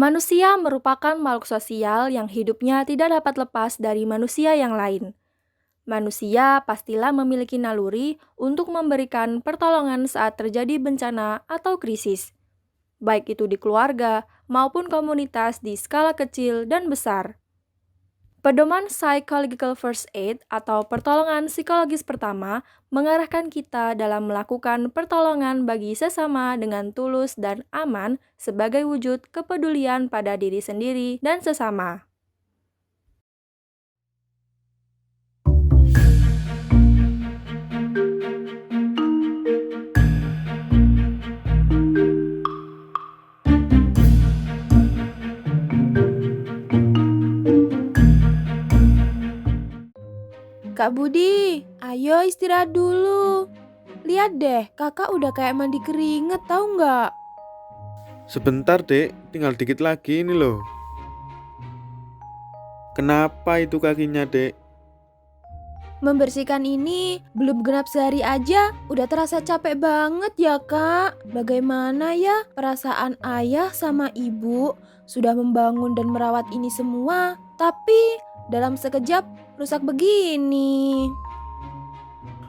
Manusia merupakan makhluk sosial yang hidupnya tidak dapat lepas dari manusia yang lain. Manusia pastilah memiliki naluri untuk memberikan pertolongan saat terjadi bencana atau krisis, baik itu di keluarga maupun komunitas di skala kecil dan besar. Pedoman psychological first aid atau pertolongan psikologis pertama mengarahkan kita dalam melakukan pertolongan bagi sesama dengan tulus dan aman sebagai wujud kepedulian pada diri sendiri dan sesama. Kak Budi, ayo istirahat dulu. Lihat deh, kakak udah kayak mandi keringet, tahu nggak? Sebentar dek, tinggal dikit lagi ini loh. Kenapa itu kakinya dek? Membersihkan ini belum genap sehari aja, udah terasa capek banget ya kak. Bagaimana ya perasaan ayah sama ibu sudah membangun dan merawat ini semua, tapi dalam sekejap rusak begini.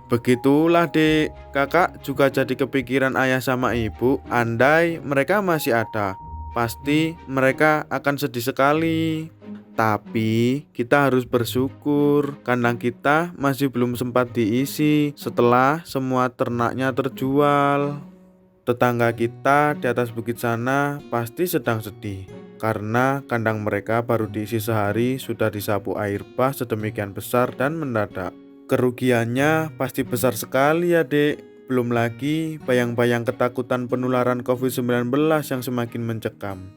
Begitulah dek, kakak juga jadi kepikiran ayah sama ibu. Andai mereka masih ada, pasti mereka akan sedih sekali. Tapi kita harus bersyukur, kandang kita masih belum sempat diisi setelah semua ternaknya terjual. Tetangga kita di atas bukit sana pasti sedang sedih, karena kandang mereka baru diisi sehari sudah disapu air bah sedemikian besar dan mendadak. Kerugiannya pasti besar sekali ya dek. Belum lagi bayang-bayang ketakutan penularan COVID-19 yang semakin mencekam.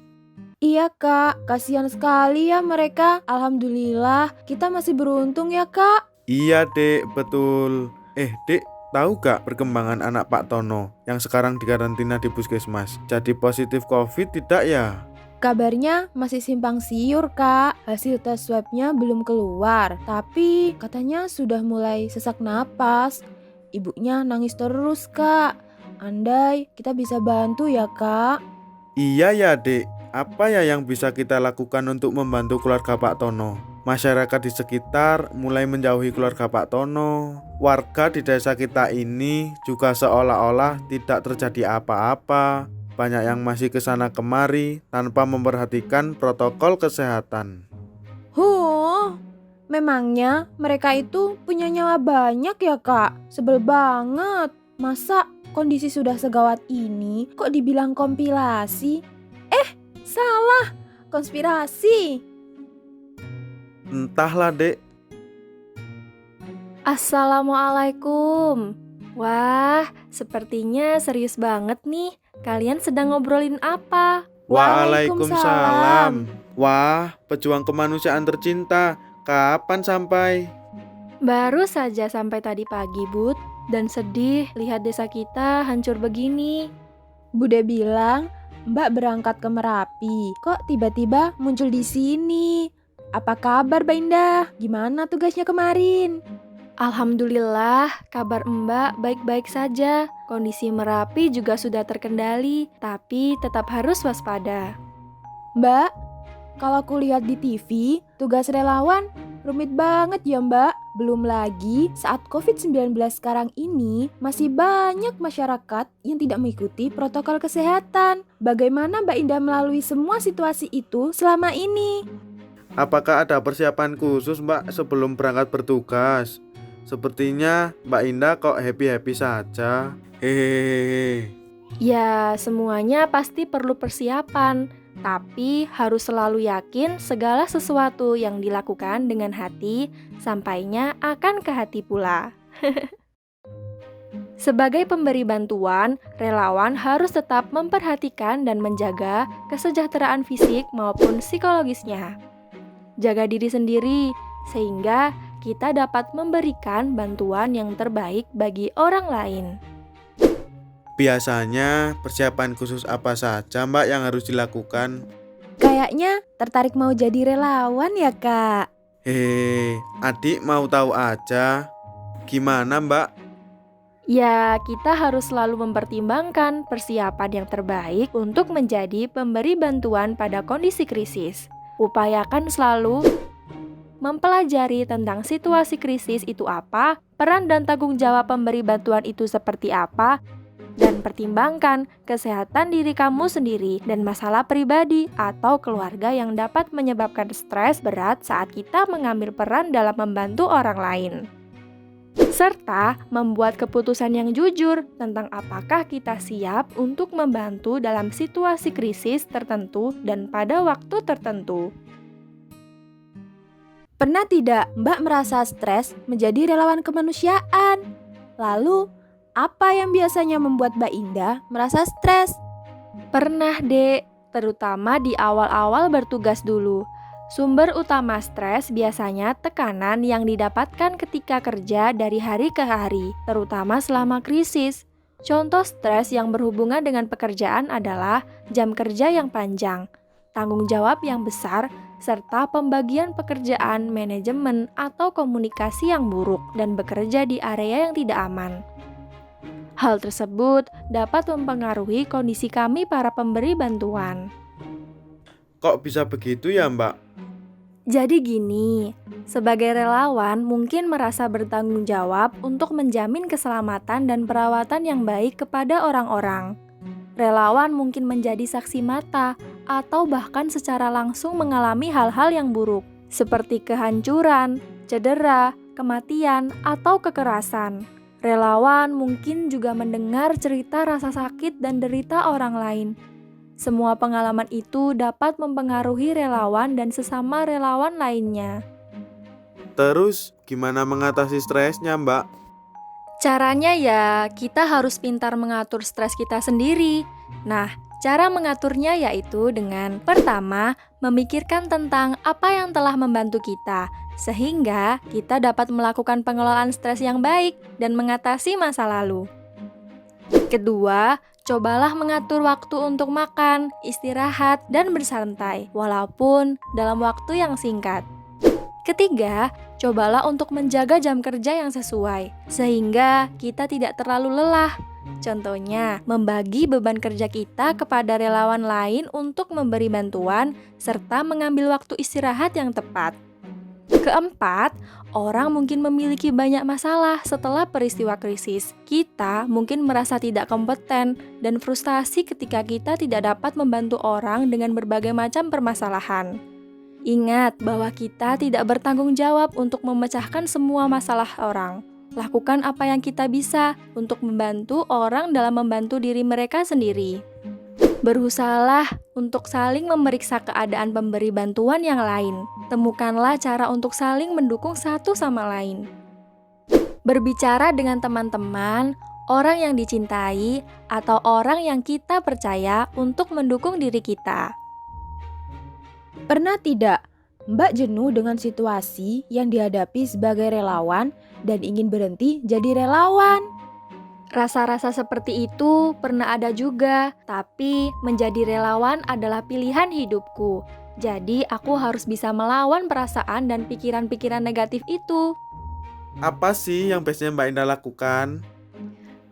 Iya kak, kasihan sekali ya mereka. Alhamdulillah, kita masih beruntung ya kak. Iya dek, betul. Dek, tahu gak perkembangan anak Pak Tono yang sekarang dikarantina di puskesmas? Jadi positif COVID tidak ya? Kabarnya masih simpang siur kak, hasil tes swabnya belum keluar, tapi katanya sudah mulai sesak napas. Ibunya nangis terus kak, andai kita bisa bantu ya kak. Iya ya dek, apa ya yang bisa kita lakukan untuk membantu keluarga Pak Tono? Masyarakat di sekitar mulai menjauhi keluarga Pak Tono. Warga di desa kita ini juga seolah-olah tidak terjadi apa-apa. Banyak yang masih kesana kemari tanpa memperhatikan protokol kesehatan. Memangnya mereka itu punya nyawa banyak ya kak? Sebel banget, masa kondisi sudah segawat ini kok dibilang kompilasi? Salah, konspirasi. Entahlah dek. Assalamualaikum. Wah, sepertinya serius banget nih. Kalian sedang ngobrolin apa? Waalaikumsalam. Wah, pejuang kemanusiaan tercinta, kapan sampai? Baru saja sampai tadi pagi, Bud. Dan sedih lihat desa kita hancur begini. Bude bilang, Mbak berangkat ke Merapi. Kok tiba-tiba muncul di sini? Apa kabar Mbak Indah? Gimana tugasnya kemarin? Alhamdulillah, kabar Mbak baik-baik saja. Kondisi Merapi juga sudah terkendali, tapi tetap harus waspada. Mbak, kalau aku lihat di TV, tugas relawan rumit banget ya Mbak. Belum lagi saat COVID-19 sekarang ini masih banyak masyarakat yang tidak mengikuti protokol kesehatan. Bagaimana Mbak Indah melalui semua situasi itu selama ini? Apakah ada persiapan khusus Mbak sebelum berangkat bertugas? Sepertinya Mbak Indah kok happy-happy saja. Hehehe. Ya, semuanya pasti perlu persiapan, tapi harus selalu yakin segala sesuatu yang dilakukan dengan hati, sampainya akan ke hati pula. Sebagai pemberi bantuan, relawan harus tetap memperhatikan dan menjaga kesejahteraan fisik maupun psikologisnya. Jaga diri sendiri, sehingga kita dapat memberikan bantuan yang terbaik bagi orang lain. Biasanya persiapan khusus apa saja Mbak yang harus dilakukan? Kayaknya tertarik mau jadi relawan ya Kak? Hehehe, adik mau tahu aja. Gimana Mbak? Ya, kita harus selalu mempertimbangkan persiapan yang terbaik untuk menjadi pemberi bantuan pada kondisi krisis. Upayakan selalu mempelajari tentang situasi krisis itu apa, peran dan tanggung jawab pemberi bantuan itu seperti apa, dan pertimbangkan kesehatan diri kamu sendiri dan masalah pribadi atau keluarga yang dapat menyebabkan stres berat saat kita mengambil peran dalam membantu orang lain. Serta membuat keputusan yang jujur tentang apakah kita siap untuk membantu dalam situasi krisis tertentu dan pada waktu tertentu. Pernah tidak Mbak merasa stres menjadi relawan kemanusiaan? Lalu, apa yang biasanya membuat Mbak Indah merasa stres? Pernah, Dek, terutama di awal-awal bertugas dulu. Sumber utama stres biasanya tekanan yang didapatkan ketika kerja dari hari ke hari, terutama selama krisis. Contoh stres yang berhubungan dengan pekerjaan adalah jam kerja yang panjang, tanggung jawab yang besar, serta pembagian pekerjaan, manajemen, atau komunikasi yang buruk, dan bekerja di area yang tidak aman. Hal tersebut dapat mempengaruhi kondisi kami para pemberi bantuan. Kok bisa begitu ya, Mbak? Jadi gini, sebagai relawan mungkin merasa bertanggung jawab untuk menjamin keselamatan dan perawatan yang baik kepada orang-orang. Relawan mungkin menjadi saksi mata atau bahkan secara langsung mengalami hal-hal yang buruk, seperti kehancuran, cedera, kematian, atau kekerasan. Relawan mungkin juga mendengar cerita rasa sakit dan derita orang lain. Semua pengalaman itu dapat mempengaruhi relawan dan sesama relawan lainnya. Terus, gimana mengatasi stresnya, Mbak? Caranya ya, kita harus pintar mengatur stres kita sendiri. Nah, cara mengaturnya yaitu dengan pertama, memikirkan tentang apa yang telah membantu kita, sehingga kita dapat melakukan pengelolaan stres yang baik dan mengatasi masa lalu. Kedua, cobalah mengatur waktu untuk makan, istirahat, dan bersantai, walaupun dalam waktu yang singkat. Ketiga, cobalah untuk menjaga jam kerja yang sesuai, sehingga kita tidak terlalu lelah. Contohnya, membagi beban kerja kita kepada relawan lain untuk memberi bantuan, serta mengambil waktu istirahat yang tepat. Keempat, orang mungkin memiliki banyak masalah setelah peristiwa krisis. Kita mungkin merasa tidak kompeten dan frustasi ketika kita tidak dapat membantu orang dengan berbagai macam permasalahan. Ingat bahwa kita tidak bertanggung jawab untuk memecahkan semua masalah orang. Lakukan apa yang kita bisa untuk membantu orang dalam membantu diri mereka sendiri. Berusahalah untuk saling memeriksa keadaan pemberi bantuan yang lain. Temukanlah cara untuk saling mendukung satu sama lain. Berbicara dengan teman-teman, orang yang dicintai, atau orang yang kita percaya untuk mendukung diri kita. Pernah tidak Mbak jenuh dengan situasi yang dihadapi sebagai relawan dan ingin berhenti jadi relawan? Rasa-rasa seperti itu pernah ada juga, tapi menjadi relawan adalah pilihan hidupku. Jadi aku harus bisa melawan perasaan dan pikiran-pikiran negatif itu. Apa sih yang biasanya Mbak Indah lakukan?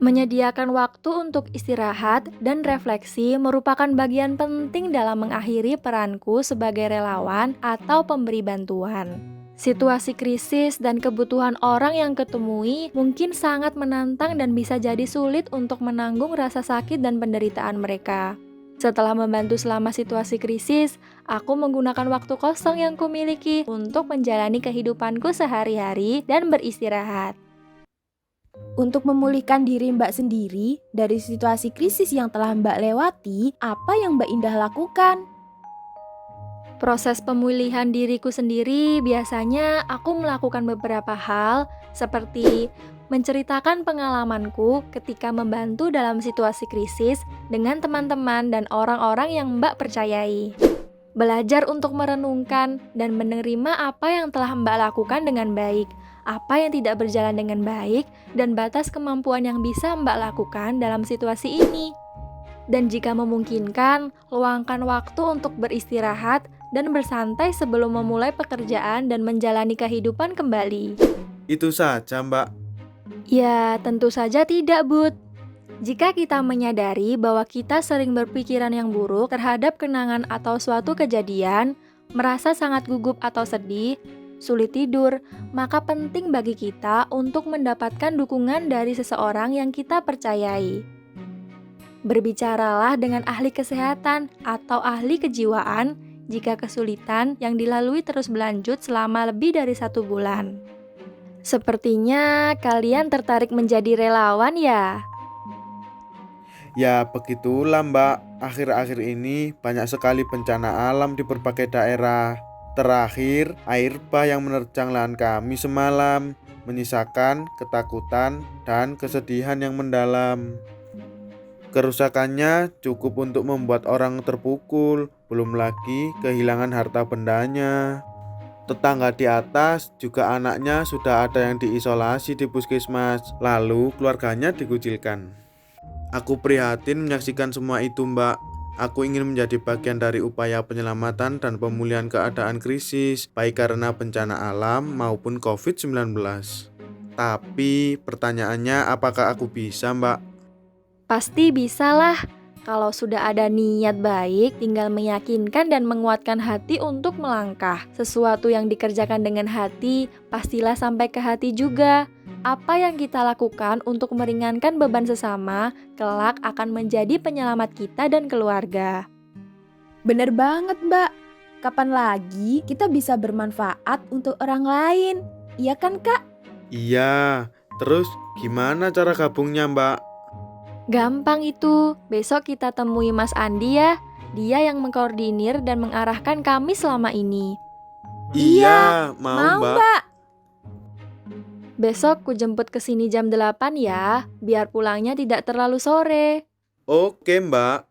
Menyediakan waktu untuk istirahat dan refleksi merupakan bagian penting dalam mengakhiri peranku sebagai relawan atau pemberi bantuan. Situasi krisis dan kebutuhan orang yang ketemui mungkin sangat menantang dan bisa jadi sulit untuk menanggung rasa sakit dan penderitaan mereka. Setelah membantu selama situasi krisis, aku menggunakan waktu kosong yang kumiliki untuk menjalani kehidupanku sehari-hari dan beristirahat. Untuk memulihkan diri Mbak sendiri dari situasi krisis yang telah Mbak lewati, apa yang Mbak Indah lakukan? Proses pemulihan diriku sendiri biasanya aku melakukan beberapa hal seperti menceritakan pengalamanku ketika membantu dalam situasi krisis dengan teman-teman dan orang-orang yang Mbak percayai. Belajar untuk merenungkan dan menerima apa yang telah Mbak lakukan dengan baik, apa yang tidak berjalan dengan baik, dan batas kemampuan yang bisa Mbak lakukan dalam situasi ini. Dan jika memungkinkan, luangkan waktu untuk beristirahat dan bersantai sebelum memulai pekerjaan dan menjalani kehidupan kembali. Itu saja, Mbak. Ya, tentu saja tidak, Bud. Jika kita menyadari bahwa kita sering berpikiran yang buruk terhadap kenangan atau suatu kejadian, merasa sangat gugup atau sedih, sulit tidur, maka penting bagi kita untuk mendapatkan dukungan dari seseorang yang kita percayai. Berbicaralah dengan ahli kesehatan atau ahli kejiwaan jika kesulitan yang dilalui terus berlanjut selama lebih dari 1 bulan. Sepertinya kalian tertarik menjadi relawan ya? Ya, begitulah Mbak. Akhir-akhir ini banyak sekali bencana alam di berbagai daerah. Terakhir, air bah yang menerjang lahan kami semalam menyisakan ketakutan dan kesedihan yang mendalam. Kerusakannya cukup untuk membuat orang terpukul, belum lagi kehilangan harta bendanya. Tetangga di atas juga anaknya sudah ada yang diisolasi di puskesmas, lalu keluarganya dikucilkan. Aku prihatin menyaksikan semua itu, Mbak. Aku ingin menjadi bagian dari upaya penyelamatan dan pemulihan keadaan krisis, baik karena bencana alam maupun COVID-19. Tapi pertanyaannya, apakah aku bisa, Mbak? Pasti bisalah. Kalau sudah ada niat baik, tinggal meyakinkan dan menguatkan hati untuk melangkah. Sesuatu yang dikerjakan dengan hati, pastilah sampai ke hati juga. Apa yang kita lakukan untuk meringankan beban sesama, kelak akan menjadi penyelamat kita dan keluarga. Bener banget, Mbak. Kapan lagi kita bisa bermanfaat untuk orang lain? Iya kan, Kak? Iya, terus gimana cara gabungnya, Mbak? Gampang itu, besok kita temui Mas Andi ya. Dia yang mengkoordinir dan mengarahkan kami selama ini. Iya, mau, Mbak. Mbak. Besok ku jemput ke sini jam 8 ya, biar pulangnya tidak terlalu sore. Oke, Mbak.